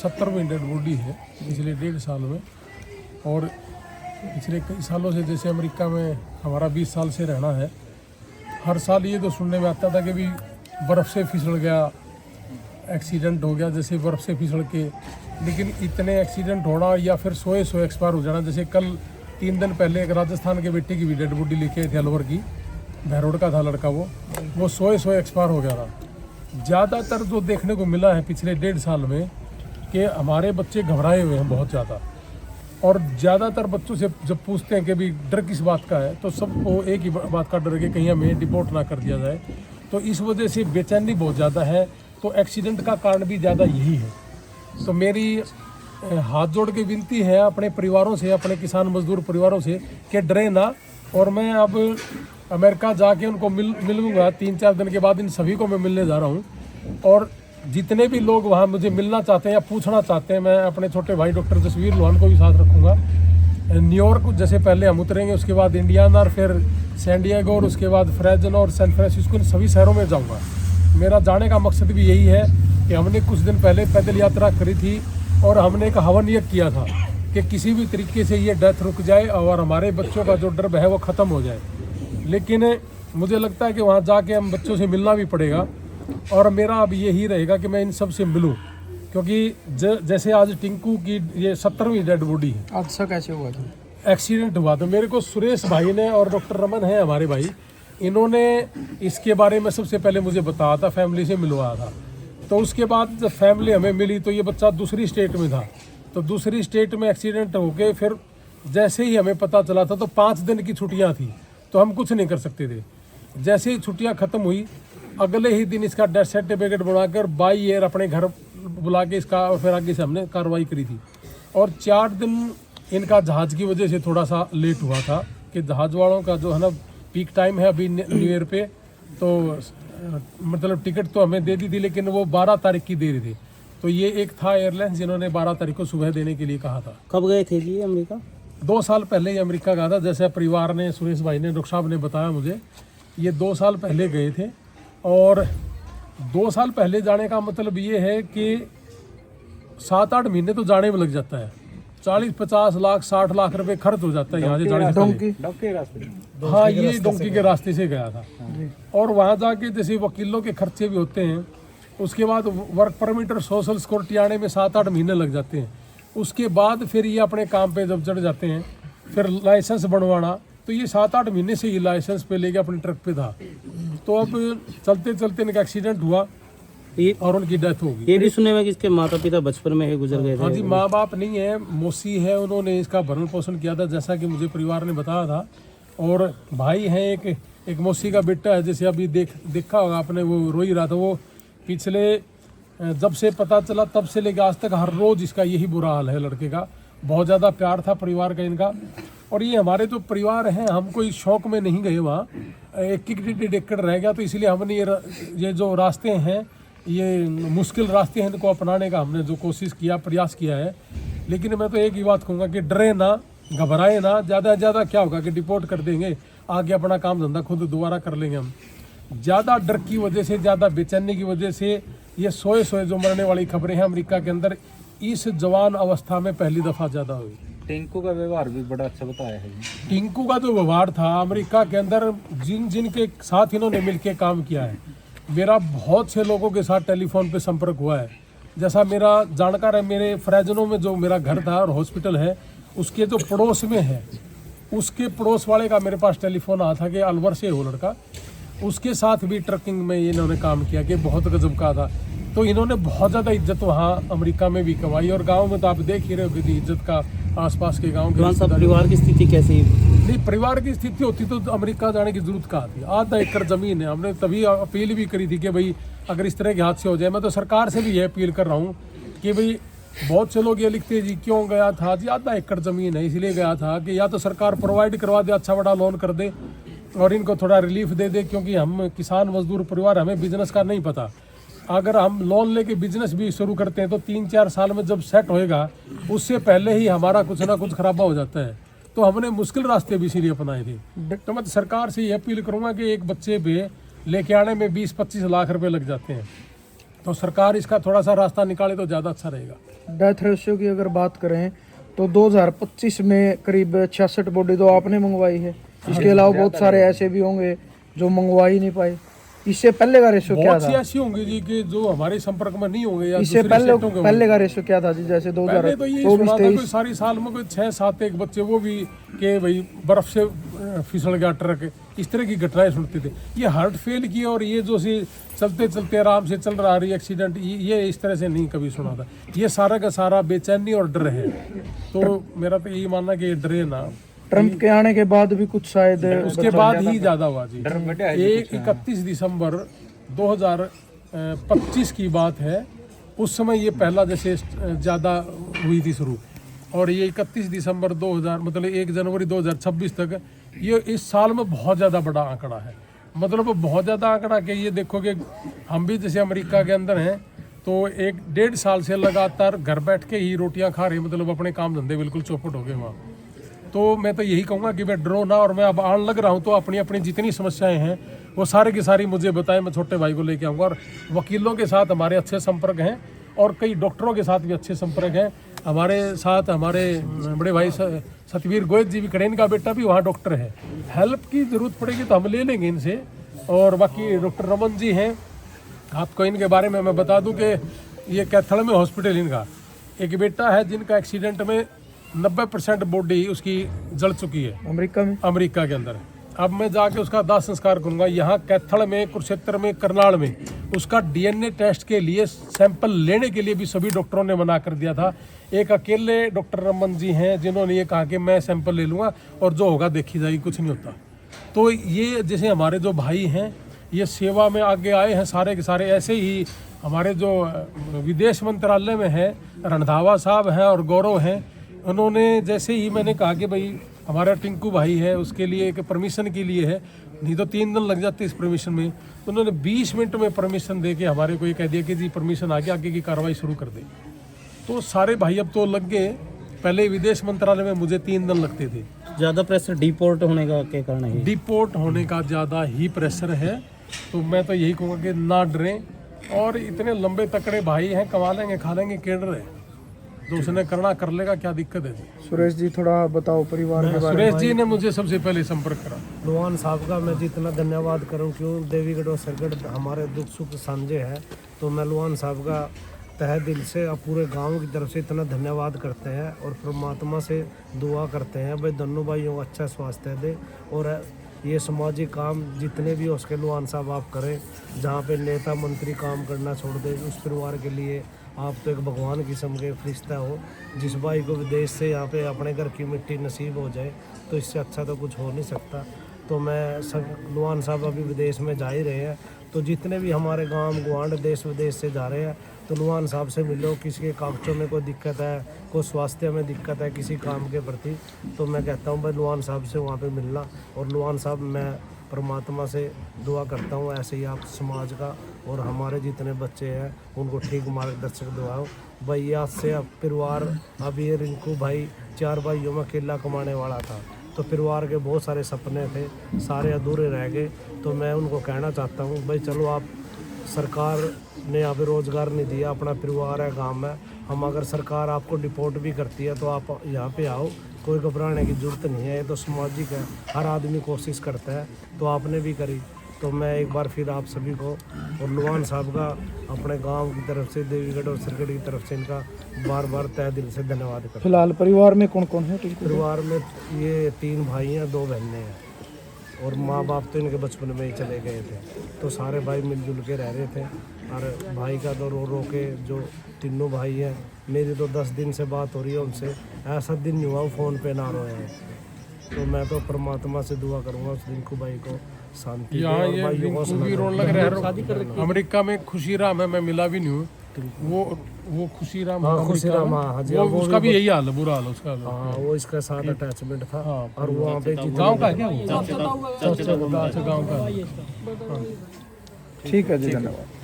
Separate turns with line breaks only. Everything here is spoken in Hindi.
70वीं डेड बॉडी है पिछले 1.5 साल में। और पिछले कई सालों से, जैसे अमेरिका में हमारा 20 साल से रहना है, हर साल ये तो सुनने में आता था कि भी बर्फ़ से फिसल गया, एक्सीडेंट हो गया जैसे बर्फ़ से फिसल के। लेकिन इतने एक्सीडेंट होना या फिर सोए एक्सपायर हो जाना, जैसे कल 3 दिन पहले एक राजस्थान के बेटे की भी डेड बॉडी लेके आए थे अलवर की, बहरोड का था लड़का, वो सोए एक्सपायर हो गया था। ज़्यादातर जो देखने को मिला है पिछले 1.5 साल में कि हमारे बच्चे घबराए हुए हैं बहुत ज़्यादा। और ज़्यादातर बच्चों से जब पूछते हैं कि भी डर किस बात का है, तो सबको एक ही बात का डर है कि कहीं हमें डिपोर्ट ना कर दिया जाए। तो इस वजह से बेचैनी बहुत ज़्यादा है। तो एक्सीडेंट का कारण भी ज़्यादा यही है। तो मेरी हाथ जोड़ के विनती है अपने परिवारों से, अपने किसान मजदूर परिवारों से कि डरे ना। और मैं अब अमेरिका जाके उनको मिलूंगा 3-4 दिन के बाद। इन सभी को मैं मिलने जा रहा हूँ। और जितने भी लोग वहाँ मुझे मिलना चाहते हैं या पूछना चाहते हैं, मैं अपने छोटे भाई डॉक्टर जसवीर लोहान को भी साथ रखूँगा। न्यूयॉर्क जैसे पहले हम उतरेंगे, उसके बाद इंडियाना और फिर सैन डिएगो और उसके बाद फ्रेजनो और सैन फ्रांसिस्को, इन सभी शहरों में जाऊँगा। मेरा जाने का मकसद भी यही है कि हमने कुछ दिन पहले पैदल यात्रा करी थी और हमने एक हवन यज्ञ किया था कि किसी भी तरीके से ये डेथ रुक जाए और हमारे बच्चों का जो डर है वो ख़त्म हो जाए। लेकिन मुझे लगता है कि वहाँ जाके हम बच्चों से मिलना भी पड़ेगा। और मेरा अब यही रहेगा कि मैं इन सब से मिलूँ, क्योंकि जैसे आज टिंकू की ये 70वीं डेड बॉडी है।
हादसा कैसे हुआ था?
एक्सीडेंट हुआ था। मेरे को सुरेश भाई ने और डॉक्टर रमन है हमारे भाई, इन्होंने इसके बारे में सबसे पहले मुझे बताया था, फैमिली से मिलवाया था। तो उसके बाद जब फैमिली हमें मिली तो ये बच्चा दूसरी स्टेट में था। तो दूसरी स्टेट में एक्सीडेंट हो गए। फिर जैसे ही हमें पता चला था तो 5 दिन की छुट्टियां थी, तो हम कुछ नहीं कर सकते थे। जैसे ही छुट्टियां ख़त्म हुई, अगले ही दिन इसका डेथ सर्टिफिकेट बनाकर बाई एयर अपने घर बुला के इसका, और फिर आगे से हमने कार्रवाई करी थी। और 4 दिन इनका जहाज़ की वजह से थोड़ा सा लेट हुआ था कि जहाज़ वालों का जो है ना पीक टाइम है अभी न्यू ईयर पे, तो मतलब टिकट तो हमें दे दी थी, लेकिन वो 12 तारीख की दे रही थी। तो ये एक था एयरलाइंस जिन्होंने 12 तारीख को सुबह देने के लिए कहा था।
कब गए थे जी अमेरिका?
2 साल पहले ही अमेरिका गया था। जैसे परिवार ने, सुरेश भाई ने, डॉक्टर साहब ने बताया मुझे, ये 2 साल पहले गए थे। और 2 साल पहले जाने का मतलब ये है कि 7-8 महीने तो जाने में लग जाता है। 40-50 लाख 60 लाख रुपए खर्च हो जाता है यहाँ से जाने से पहले। हाँ, ये डोंकी के रास्ते से गया था। और वहाँ जाके जैसे वकीलों के खर्चे भी होते हैं, उसके बाद वर्क परमिट और सोशल सिक्योरिटी आने में 7-8 महीने लग जाते हैं। उसके बाद फिर ये अपने काम पे जब चढ़ जाते हैं, फिर लाइसेंस बनवाना, तो ये 7-8 महीने से ये लाइसेंस पे लेके अपने ट्रक पे था। तो अब चलते चलते इनका एक्सीडेंट हुआ और उनकी डेथ हो गई।
ये भी सुने में कि इसके माता पिता बचपन में ही गुजर गए थे।
हाँ जी, माँ बाप नहीं है, मौसी है, उन्होंने इसका भरण पोषण किया था, जैसा कि मुझे परिवार ने बताया था। और भाई है, एक मौसी का बेटा है, जैसे अभी देखा होगा आपने, वो रो ही रहा था। वो पिछले जब से पता चला तब से लेकर आज तक हर रोज़ इसका यही बुरा हाल है लड़के का। बहुत ज़्यादा प्यार था परिवार का इनका। और ये हमारे जो परिवार हैं, हम कोई शौक में नहीं गए वहाँ, एक एकड़ रह गया, तो इसलिए हमने ये जो रास्ते हैं, ये मुश्किल रास्ते हैं, इनको अपनाने का हमने जो कोशिश किया, प्रयास किया है। लेकिन मैं तो एक ही बात कहूँगा कि डरे ना, घबराए ना। ज़्यादा से ज़्यादा क्या होगा कि डिपोर्ट कर देंगे, आगे अपना काम धंधा खुद दोबारा कर लेंगे हम। ज़्यादा डर की वजह से, ज़्यादा बेचैनी की वजह से ये सोए जो मरने वाली खबरें हैं अमेरिका के अंदर, इस जवान अवस्था में पहली दफ़ा ज़्यादा हुई।
टिंकू का व्यवहार भी बड़ा अच्छा बताया है।
टिंकू का जो व्यवहार था अमेरिका के अंदर, जिन के साथ इन्होंने मिलकर काम किया है, मेरा बहुत से लोगों के साथ टेलीफोन पे संपर्क हुआ है। जैसा मेरा जानकार है, मेरे फ्रेजनो में जो मेरा घर था और हॉस्पिटल है, उसके जो पड़ोस में है, उसके पड़ोस वाले का मेरे पास टेलीफोन आया था कि अलवर से हो लड़का, उसके साथ भी ट्रकिंग में इन्होंने काम किया कि बहुत गजब का था। तो इन्होंने बहुत ज़्यादा इज्जत वहाँ अमेरिका में भी कमाई। और गांव में तो आप देख ही रहे हो कि इज्जत का आसपास के गांव के।
परिवार की स्थिति कैसी?
नहीं, परिवार की स्थिति होती तो अमेरिका जाने की जरूरत कहाँ थी। आधा एकड़ ज़मीन है। हमने तभी अपील भी करी थी कि भाई अगर इस तरह के हादसे हो जाए, मैं तो सरकार से भी ये अपील कर रहा हूँ कि भाई बहुत से लोग ये लिखते हैं जी क्यों गया था जी, आधा एकड़ ज़मीन है इसलिए गया था, कि या तो सरकार प्रोवाइड करवा दे, अच्छा बड़ा लोन कर दे और इनको थोड़ा रिलीफ दे दे। क्योंकि हम किसान मजदूर परिवार, हमें बिजनेस का नहीं पता। अगर हम लोन लेके बिजनेस भी शुरू करते हैं तो 3-4 साल में जब सेट होएगा, उससे पहले ही हमारा कुछ ना कुछ खराबा हो जाता है। तो हमने मुश्किल रास्ते भी इसीलिए अपनाए थे। तो मैं सरकार से ये अपील करूँगा कि एक बच्चे पे लेके आने में 20-25 लाख रुपए लग जाते हैं। तो सरकार इसका थोड़ा सा रास्ता निकाले तो ज़्यादा अच्छा रहेगा।
डेथ रेशियो की अगर बात करें तो 2025 में करीब 66 बॉडी तो आपने मंगवाई है, इसके अलावा बहुत सारे ऐसे भी होंगे जो मंगवा ही नहीं पाए। इससे पहले का रेशियो क्या
बहुत सी
था?
ऐसी होंगी जी कि जो हमारे संपर्क में नहीं होंगे या
इससे
दूसरी स्टेटों के
पहले का रेशियो क्या था जी? जैसे
पहले तो ये सुना था कोई सारी साल में कोई 6-7 एक बच्चे वो भी के भाई बर्फ से फिसल गया ट्रक, इस तरह की घटनाएं सुनते थे। ये हार्ट फेल की और ये जो सी चलते चलते आराम से चल रहा है एक्सीडेंट, ये इस तरह से नहीं कभी सुना था। ये सारा का सारा बेचैनी और डर है। तो मेरा तो यही मानना कि ये डरे ना।
ट्रम्प के आने के बाद भी कुछ शायद
उसके बाद ही ज्यादा हुआ जी। 31 दिसंबर 2025 की बात है, उस समय ये पहला जैसे ज़्यादा हुई थी शुरू, और ये 31 दिसंबर 2000 मतलब 1 जनवरी 2026 तक ये इस साल में बहुत ज़्यादा बड़ा आंकड़ा है। मतलब बहुत ज़्यादा आंकड़ा कि ये देखो कि हम भी जैसे अमेरिका के अंदर हैं तो 1-1.5 साल से लगातार घर बैठ के ही रोटियां खा रहे, मतलब अपने काम धंधे बिल्कुल चौपट हो गए वहाँ। तो मैं तो यही कहूँगा कि मैं डरो ना, और मैं अब आने लग रहा हूँ तो अपनी अपनी जितनी समस्याएं हैं वो सारी की सारी मुझे बताएं, मैं छोटे भाई को लेके आऊँगा। और वकीलों के साथ हमारे अच्छे संपर्क हैं और कई डॉक्टरों के साथ भी अच्छे संपर्क हैं। हमारे साथ हमारे बड़े भाई सतवीर गोयत जी भी खड़े, इनका बेटा भी वहाँ डॉक्टर है। हेल्प की ज़रूरत पड़ेगी तो हम ले लेंगे इनसे। और बाकी डॉक्टर रमन जी हैं, आपको इनके बारे में मैं बता दूं कि ये कैथल में हॉस्पिटल, इनका एक बेटा है जिनका एक्सीडेंट में 90% बॉडी उसकी जल चुकी है अमेरिका के अंदर। अब मैं जाके उसका दाह संस्कार करूंगा यहाँ कैथल में, कुरुक्षेत्र में, करनाल में। उसका डीएनए टेस्ट के लिए सैंपल लेने के लिए भी सभी डॉक्टरों ने मना कर दिया था। एक अकेले डॉक्टर रमन जी हैं जिन्होंने ये कहा कि मैं सैंपल ले लूँगा और जो होगा देखी जाएगी, कुछ नहीं होता। तो ये जैसे हमारे जो भाई हैं ये सेवा में आगे आए हैं सारे के सारे। ऐसे ही हमारे जो विदेश मंत्रालय में है रणधावा साहब हैं और गौरव हैं, उन्होंने जैसे ही मैंने कहा कि भाई हमारा टिंकू भाई है उसके लिए एक परमिशन के लिए है, नहीं तो 3 दिन लग जाते इस परमिशन में, तो उन्होंने 20 मिनट में परमिशन दे के हमारे को ये कह दिया कि जी परमिशन आ गया, आगे की कार्रवाई शुरू कर दे। तो सारे भाई अब तो लग गए, पहले विदेश मंत्रालय में मुझे 3 दिन लगते थे।
ज़्यादा प्रेशर डिपोर्ट होने का क्या कारण है?
डिपोर्ट होने का ज़्यादा ही प्रेशर है। तो मैं तो यही कहूँगा कि ना डरें, और इतने लंबे तकड़े भाई हैं, कमा लेंगे खा लेंगे, केड़ रहे, तो उसने करना कर लेगा, क्या दिक्कत है जी।
सुरेश जी थोड़ा बताओ परिवार के बारे में।
सुरेश जी ने मुझे सबसे पहले संपर्क करा।
लुआन साहब का मैं जितना धन्यवाद करूं, क्यों देवीगढ़ और सरगढ़ हमारे दुख सुख साझे हैं, तो मैं लुआन साहब का तहे दिल से और पूरे गांव की तरफ से इतना धन्यवाद करते हैं और परमात्मा से दुआ करते हैं भाई दोनों भाइयों को अच्छा स्वास्थ्य दे। और ये सामाजिक काम जितने भी हो उसके लुआन साहब आप करें, जहाँ पे नेता मंत्री काम करना छोड़ दे, उस परिवार के लिए आप तो एक भगवान किस्म के फरिश्ता हो। जिस भाई को विदेश से यहाँ पे अपने घर की मिट्टी नसीब हो जाए तो इससे अच्छा तो कुछ हो नहीं सकता। तो मैं सब लुआन साहब अभी विदेश में जा ही रहे हैं, तो जितने भी हमारे गांव गुआंढ देश विदेश से जा रहे हैं तो लुआन साहब से मिलो। किसी के कागजों में कोई दिक्कत है, कोई स्वास्थ्य में दिक्कत है किसी काम के प्रति, तो मैं कहता हूँ भाई लुआन साहब से वहाँ पे मिलना। और लुआन साहब मैं परमात्मा से दुआ करता हूँ ऐसे ही आप समाज का और हमारे जितने बच्चे हैं उनको ठीक मार्गदर्शक दुआओ भाई। आज से अब परिवार, अब ये रिंकू भाई 4 भाइयों में अकेला कमाने वाला था, तो परिवार के बहुत सारे सपने थे, सारे अधूरे रह गए। तो मैं उनको कहना चाहता हूँ भाई चलो, आप सरकार ने यहाँ पे रोज़गार नहीं दिया, अपना परिवार है गांव में, हम अगर सरकार आपको डिपोर्ट भी करती है तो आप यहाँ पे आओ, कोई घबराने की ज़रूरत नहीं है। ये तो सामाजिक है, हर आदमी कोशिश करता है, तो आपने भी करी। तो मैं एक बार फिर आप सभी को और लुआन साहब का अपने गांव की तरफ से, देवीगढ़ और सरगढ़ की तरफ से इनका बार बार तहे दिल से धन्यवाद करता हूं।
फिलहाल परिवार में कौन कौन है?
परिवार में ये 3 भाई हैं, 2 बहनें हैं, और माँ बाप तो इनके बचपन में ही चले गए थे, तो सारे भाई मिलजुल के रह रहे थे। और भाई का तो रो रो के जो तीनों भाई हैं, मेरी तो 10 दिन से बात हो रही है उनसे, ऐसा दिन नहीं हुआ वो फ़ोन पे ना रोए हैं। तो मैं तो परमात्मा से दुआ करूँगा उस रिंकू भाई को शांति दे और भाइयों को
भी रोने लग रहा है। अमेरिका में खुशी राम है, मैं मिला भी नहीं हूँ, वो खुशी राम,
खुशी राम, हाँ जी,
वो उसका भी यही हाल है, बुरा हाल है उसका।
हाँ, वो इसका साथ अटैचमेंट था। और वो वहाँ पे
गाँव का है क्या? अच्छा गाँव का।
ठीक है जी, धन्यवाद।